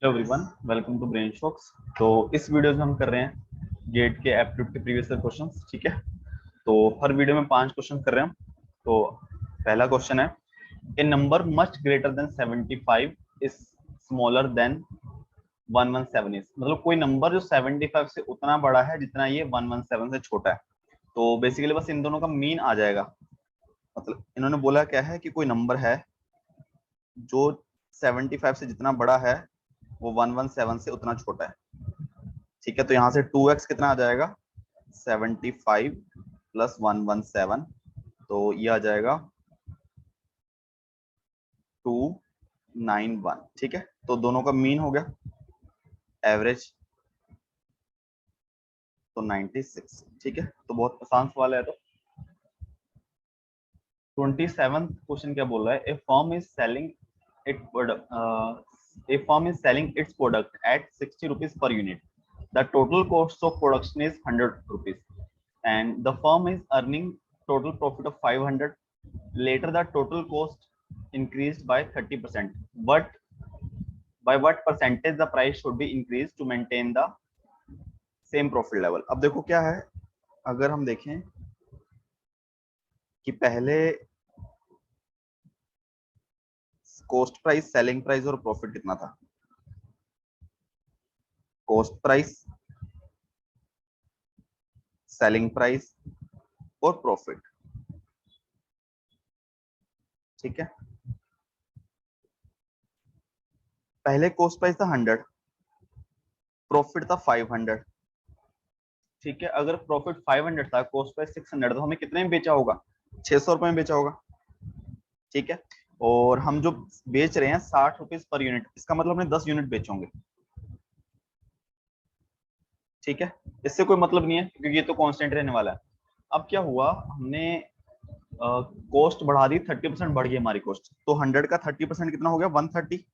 Hello everyone, welcome to Brain Shocks. तो इस video में हम कर रहे हैं गेट के एप्टीट्यूड के प्रीवियस ईयर क्वेश्चंस। ठीक है, तो हर वीडियो में 5 क्वेश्चन कर रहे हैं। तो पहला क्वेश्चन है, a number much greater than 75 is smaller than 117 is. मतलब कोई नंबर जो 75 से उतना बड़ा है जितना ये 117 से छोटा है। तो बेसिकली बस इन दोनों का मीन आ जाएगा। मतलब इन्होंने बोला क्या है कि कोई नंबर है जो 75 से जितना बड़ा है वो 117 से उतना छोटा है। ठीक है, तो यहाँ से 2x कितना आ जाएगा, 75 प्लस 117, तो ये आ जाएगा 291। ठीक है, तो दोनों का मीन हो गया, एवरेज तो 96। ठीक है, तो बहुत आसान सवाल है। तो 27th क्वेश्चन क्या बोल रहा है, a firm is selling it product, a firm is selling its product at 60 rupees per unit. The total cost of production is 100 rupees and the firm is earning total profit of 500. Later the total cost increased by 30%. But by what percentage the price should be increased to maintain the same profit level? अब देखो क्या है, अगर हम देखें कि पहले cost price, selling price और प्रॉफिट कितना था। कॉस्ट प्राइस, सेलिंग प्राइस और प्रॉफिट। ठीक है, पहले कॉस्ट प्राइस था 100, प्रॉफिट था 500। ठीक है, अगर प्रॉफिट 500 था, कॉस्ट प्राइस 600, तो हमें कितने में बेचा होगा, 600 रुपए में बेचा होगा। ठीक है, और हम जो बेच रहे हैं 60 रुपीज पर यूनिट, इसका मतलब हमने 10 यूनिट बेचे होंगे। ठीक है, इससे कोई मतलब नहीं है क्योंकि ये तो कांस्टेंट रहने वाला है। अब क्या हुआ, हमने कॉस्ट बढ़ा दी, 30% बढ़ गई हमारी कॉस्ट, तो 100 का 30% कितना हो गया, 130।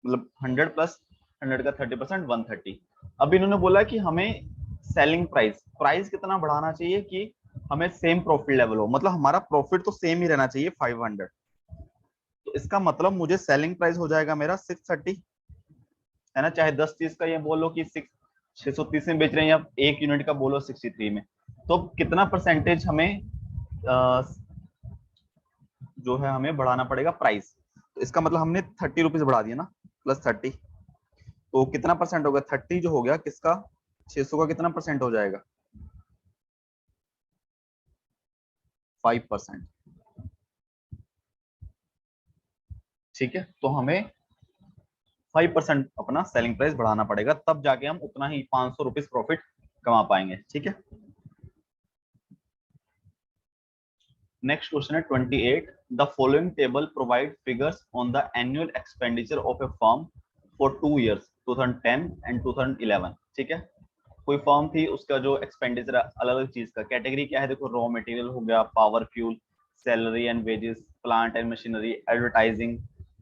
मतलब 100 प्लस 100 का 30% 130। अब इन्होंने बोला कि हमें सेलिंग प्राइस, प्राइस कितना बढ़ाना चाहिए कि हमें सेम प्रॉफिट लेवल हो, मतलब हमारा प्रॉफिट तो सेम ही रहना चाहिए 500। तो इसका मतलब मुझे सेलिंग प्राइस हो जाएगा मेरा 630, है ना। चाहे 10-30 का ये बोलो कि 630 में बेच रहे हैं, या एक यूनिट का बोलो 63 में, तो कितना परसेंटेज हमें जो है हमें बढ़ाना पड़ेगा प्राइस। तो इसका मतलब हमने 30 रुपीज बढ़ा दिया ना, प्लस 30, तो कितना परसेंट होगा, 30 जो हो गया किसका, 600 का कितना परसेंट हो जाएगा, 5%। ठीक है, तो हमें 5% अपना सेलिंग प्राइस बढ़ाना पड़ेगा, तब जाके हम उतना ही 500 रुपीज प्रॉफिट कमा पाएंगे। ठीक है, नेक्स्ट क्वेश्चन है 28। The following table provide figures on the annual expenditure of A firm for 2 years 2010 and 2011। ठीक है, कोई फर्म थी, उसका जो एक्सपेंडिचर अलग अलग चीज का, कैटेगरी क्या है देखो, रॉ मटेरियल हो गया, power fuel, salary and wages, plant and machinery, advertising,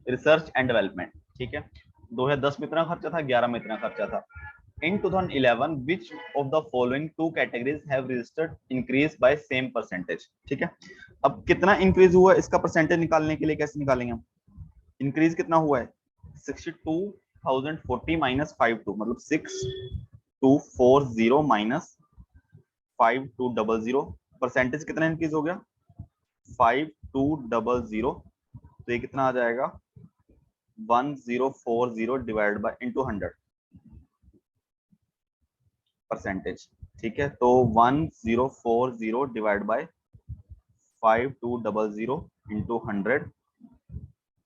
research and development. ठीक है, 2010 में इतना खर्चा था, 11 में इतना खर्चा था। In 2011, which of the following two categories have registered increase by same percentage? ठीक है, अब कितना इंक्रीज हुआ, इसका परसेंटेज निकालने के लिए कैसे निकालेंगे हम, इंक्रीज कितना हुआ है, 62,040 माइनस 52, मतलब 6240 माइनस 5200, परसेंटेज कितना इंक्रीज हो गया, 5200, तो ये कितना आ जाएगा, 1040 डिवाइड बाय इंटू 100 परसेंटेज। ठीक है, तो 1040 डिवाइड बाय 5200 इंटू 100।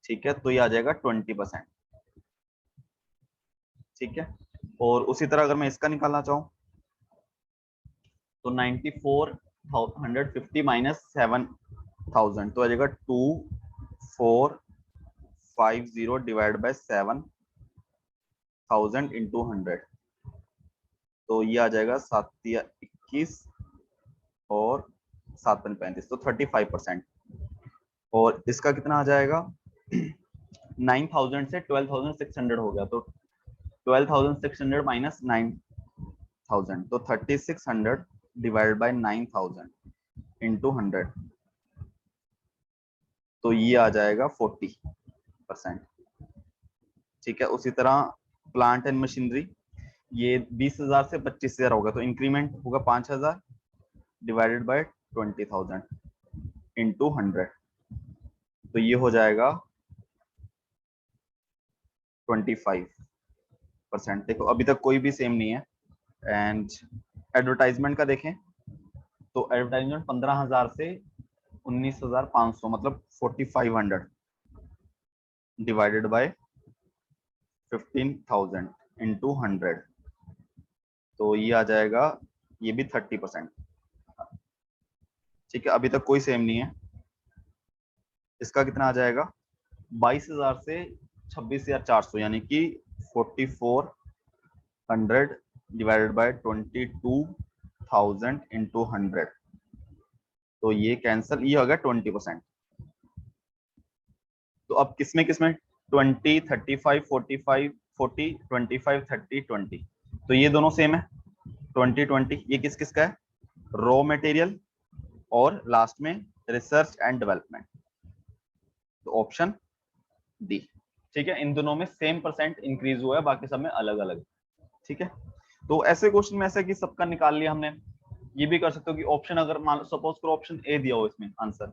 ठीक है, तो ये आ जाएगा 20%। ठीक है, और उसी तरह अगर मैं इसका निकालना चाहूँ तो 9450 माइनस 7000, तो आ जाएगा 2450 डिवाइड बाय 7000 इंटू 100, तो ये आ जाएगा 7-21 और 7-35, तो 35%। और इसका कितना आ जाएगा, 9000 से 12600 हो गया, तो 12600 माइनस 9000, तो 3600 डिवाइड बाय 9000 इंटू 100, तो ये आ जाएगा 40%। ठीक है। उसी तरह प्लांट एंड मशीनरी, ये 20,000 से 25,000 होगा, तो इंक्रीमेंट होगा 5,000 डिवाइडेड बाय 20,000 इंटू 100, तो ये हो जाएगा 25%। देखो अभी तक कोई भी सेम नहीं है। एंड एडवर्टाइजमेंट का देखें तो एडवर्टाइजमेंट 15,000 से 19,500 मतलब 4,500 डिवाइडेड बाय 15,000 इंटू 100, तो ये आ जाएगा, ये भी 30%। ठीक है, अभी तक कोई सेम नहीं है। इसका कितना आ जाएगा, 22,000 से 26,400 यानी कि 4,400 डिवाइडेड बाय 22,000 इंटू 100, तो ये कैंसल, ये हो गया 20%। तो अब किसमें किसमें 20, 35, 45, 40, 25, 30, 20, तो ये दोनों सेम है 20, 20। ये किस किस का है, रॉ मटेरियल और लास्ट में रिसर्च एंड डेवलपमेंट, तो ऑप्शन डी। ठीक है, इन दोनों में सेम परसेंट इंक्रीज हुआ है, बाकी सब में अलग अलग। ठीक है, तो ऐसे क्वेश्चन में ऐसा कि सबका निकाल लिया हमने। ये भी कर सकते हो कि ऑप्शन अगर मान लो सपोज करो ऑप्शन ए दिया हो इसमें आंसर,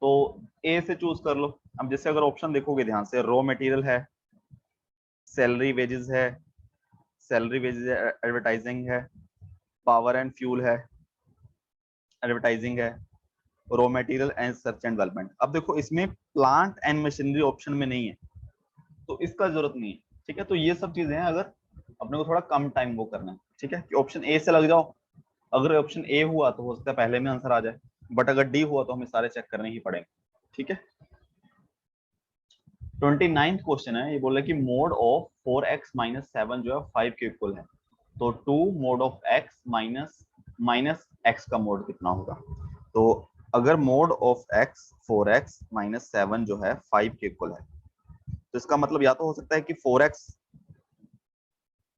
तो ए से चूज कर लो। अब जैसे अगर ऑप्शन देखोगे ध्यान से, रॉ मटेरियल है, सैलरी वेजेस है, सैलरी वेजेस एडवर्टाइजिंग है, पावर एंड फ्यूल है, एडवर्टाइजिंग है, raw material and search and development. अब देखो इसमें प्लांट एंड मशीनरी ऑप्शन में नहीं है, तो इसका जरूरत नहीं है। ठीक है, तो ये सब चीजें हैं अगर अपने को थोड़ा कम टाइम वो करना है। ठीक है, कि ऑप्शन ए से लग जाओ, अगर ऑप्शन ए हुआ तो हो सकता है पहले में आंसर आ जाए, बट अगर डी हुआ तो हमें सारे चेक करने ही पड़ेंगे। ठीक है, 29th क्वेश्चन है, ये बोल रहा है कि मोड ऑफ 4x माइनस 7 जो है 5 के इक्वल है, तो 2 mode of x minus x का मोड कितना होगा। तो अगर mode of x 4x minus 7 जो है 5 के इक्वल है, तो इसका मतलब या तो हो सकता है कि 4x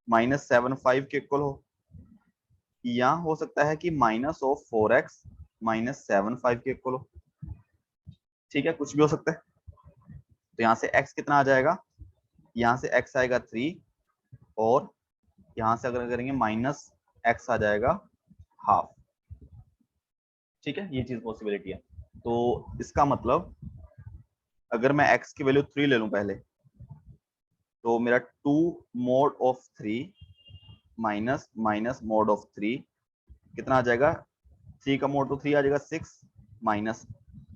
माइनस 7 5 के इक्वल हो, या हो सकता है कि माइनस ऑफ 4x माइनस 7 5 के इक्वल हो। ठीक है, कुछ भी हो सकता है। तो यहाँ से x कितना आ जाएगा, यहाँ से x आएगा 3, और यहाँ से अगर करेंगे माइनस x आ जाएगा हाफ। ठीक है, ये चीज पॉसिबिलिटी है। तो इसका मतलब अगर मैं x की वैल्यू 3 ले लूं पहले, तो मेरा 2 mode of 3 minus minus mode of 3 कितना आ जाएगा, 3 का मोड तो 3 आ जाएगा 6, माइनस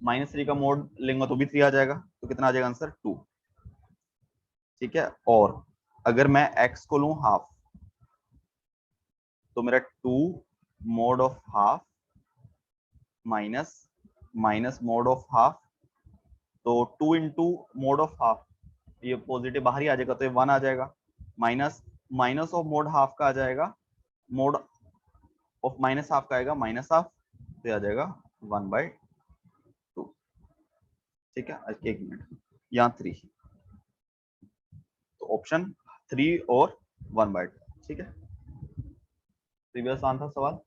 माइनस 3 का मोड लेंगे तो भी 3 आ जाएगा, तो कितना आ जाएगा आंसर 2। ठीक है, और अगर मैं x को लूं हाफ, तो मेरा 2 mode of half minus minus mode of half, तो 2 इंटू मोड ऑफ हाफ, ये पॉजिटिव बाहर ही आ जाएगा तो ये 1 आ जाएगा, minus minus of mode half का आ जाएगा, मोड ऑफ माइनस हाफ का आएगा माइनस हाफ, तो ये आ जाएगा 1/2। ठीक है, एक मिनट, यहाँ 3, तो ऑप्शन 3 और 1/2। ठीक है, प्रीवियस आसान था सवाल।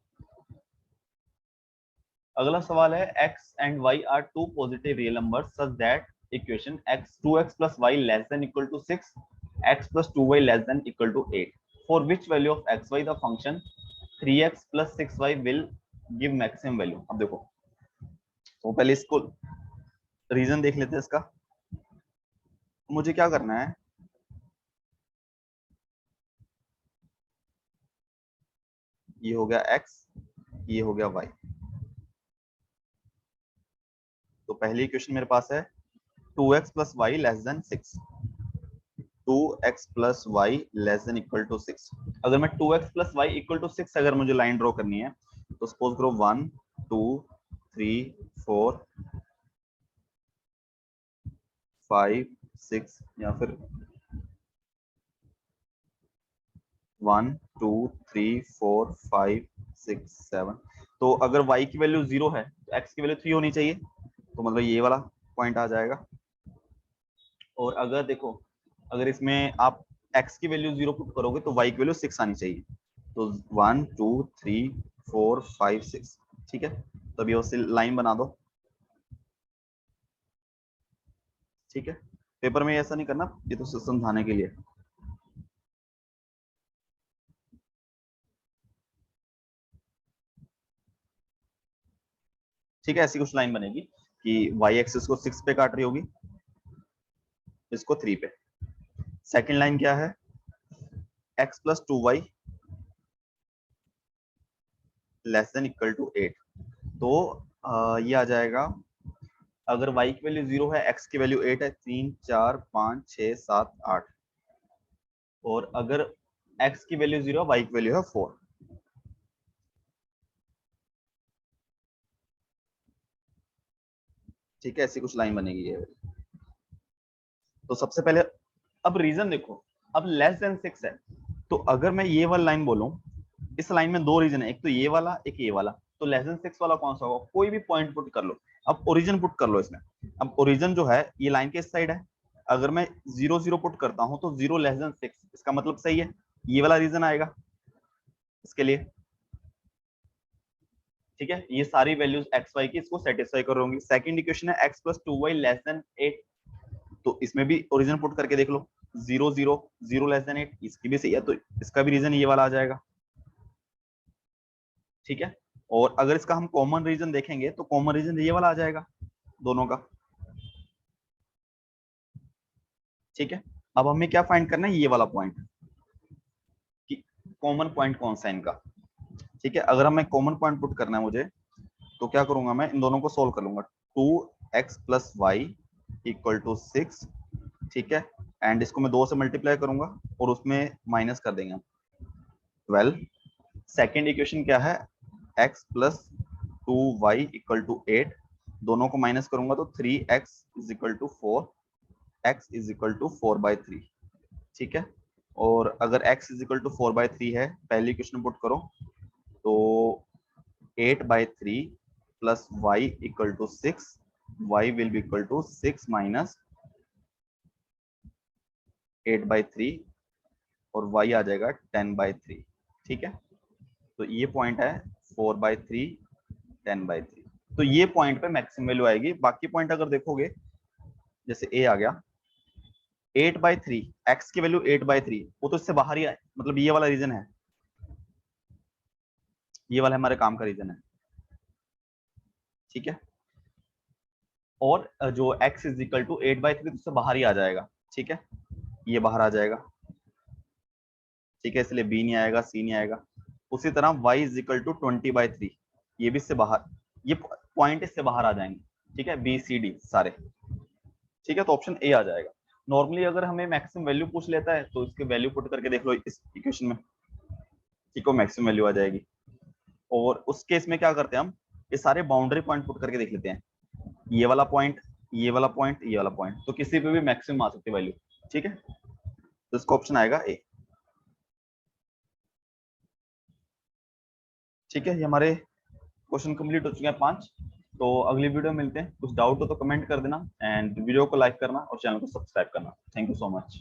अगला सवाल है x and y are two positive real numbers such that equation x 2x plus y less than equal to 6, x plus 2y less than equal to 8, for which value of xy the function 3x plus 6y will give maximum value। अब देखो, तो पहले इसको reason देख लेते हैं इसका। मुझे क्या करना है, ये हो गया x, ये हो गया y। तो पहली इक्वेशन मेरे पास है 2x plus y less than 6, 2x plus y less than equal to 6। अगर मैं 2x plus y equal to 6 अगर मुझे लाइन ड्रॉ करनी है, तो सपोज करो 1 2 3 4 5 6, या फिर 1 2 3 4 5 6 7। तो अगर y की वैल्यू 0 है तो x की वैल्यू 3 होनी चाहिए, तो मतलब ये वाला पॉइंट आ जाएगा। और अगर देखो, अगर इसमें आप x की वैल्यू 0 पुट करोगे तो y की वैल्यू 6 आनी चाहिए, तो 1 2 3 4 5 6। ठीक है, तो अभी उससे लाइन बना दो। ठीक है, पेपर में ऐसा नहीं करना, ये तो समझाने के लिए। ठीक है, ऐसी कुछ लाइन बनेगी कि वाई एक्सिस को 6 पे काट रही होगी, इसको 3 पे। सेकंड लाइन क्या है, x plus 2y less than equal to 8। तो ये आ जाएगा, अगर y की वैल्यू 0 है, x की वैल्यू 8 है, 3 4 5 6 7 8, और अगर x की वैल्यू 0 है, y की वैल्यू है 4। ठीक है, ऐसी कुछ लाइन बनेगी ये। तो सबसे पहले अब रीजन देखो, अब लेस देन 6 है, तो अगर मैं ये वाला लाइन बोलूं, इस लाइन में दो रीजन है, एक तो ये वाला, एक ये वाला, तो लेस देन 6 वाला कौन सा होगा, कोई भी पॉइंट पुट कर लो। अब ओरिजिन पुट कर लो इसमें। अब ओरिजिन जो है ये लाइन के इस साइड है, अगर मैं 0 0 पुट करता हूं तो 0 लेस देन 6, इसका मतलब सही है, ये वाला रीजन आएगा इसके लिए। ठीक है, ये सारी वैल्यूज एक्स वाई की इसको सेटिस्फाई कर होंगी। सेकंड इक्वेशन है x plus 2y less then 8, तो इसमें भी ओरिजिन पुट करके देख लो, 0 0 0 लेस देन 8, इसकी भी सही है, तो इसका भी रीजन ये वाला आ जाएगा। ठीक है, और अगर इसका हम कॉमन रीजन देखेंगे तो कॉमन रीजन ये वाला आ जाएगा दोनों का। ठीक है, अब हमें क्या फाइंड करना है, ये वाला पॉइंट कि कॉमन पॉइंट कौन सा है इनका। ठीक है, अगर हमें कॉमन पॉइंट पुट करना है मुझे, तो क्या करूंगा, मैं इन दोनों को सोल्व कर लूंगा। 2x plus Y equal to 6। ठीक है, एंड इसको मैं 2 से मल्टीप्लाई करूंगा और उसमें माइनस कर देंगे 12। सेकेंड इक्वेशन क्या है, x plus 2y equal to 8, दोनों को माइनस करूंगा तो 3x is equal to 4, x is equal to 4/3। ठीक है, और अगर x इज इक्वल टू 4/3 है, पहली इक्वेशन पुट करो तो 8/3 plus y equal to 6, y will be equal to 6 minus 8/3 और y आ जाएगा 10/3। ठीक है, तो ये पॉइंट है 4/3 10/3, तो ये पॉइंट पे मैक्सिमम वैल्यू आएगी। बाकी पॉइंट अगर देखोगे, जैसे a आ गया 8/3, x की वैल्यू 8/3, वो तो इससे बाहर ही आए, मतलब ये वाला रीजन है, ये वाला हमारे काम का रीजन है। ठीक है, और जो x इज इक्वल टू 8/3 तो उससे बाहर ही आ जाएगा। ठीक है, ये बाहर आ जाएगा। ठीक है, इसलिए b नहीं आएगा, c नहीं आएगा। उसी तरह y इज इक्वल टू 20/3, ये भी इससे बाहर, ये पॉइंट इससे बाहर आ जाएंगे। ठीक है, b c d सारे। ठीक है, तो ऑप्शन ए आ जाएगा। नॉर्मली अगर हमें मैक्सिमम वैल्यू पूछ लेता है तो इसके वैल्यू पुट करके देख लो इस इक्वेशन में, ठीक है, मैक्सिमम वैल्यू आ जाएगी। और उस केस में क्या करते हैं हम, ये सारे बाउंड्री पॉइंट पुट करके देख लेते हैं, ये वाला पॉइंट, ये वाला पॉइंट, ये वाला पॉइंट, तो किसी पे भी मैक्सिमम आ सकती है वैल्यू। ठीक है, तो इसका ऑप्शन आएगा ए। ठीक है, ये हमारे क्वेश्चन कंप्लीट हो चुके हैं 5। तो अगली वीडियो में मिलते हैं, कुछ डाउट हो तो कमेंट कर देना, एंड वीडियो को लाइक करना और चैनल को सब्सक्राइब करना। Thank you so much.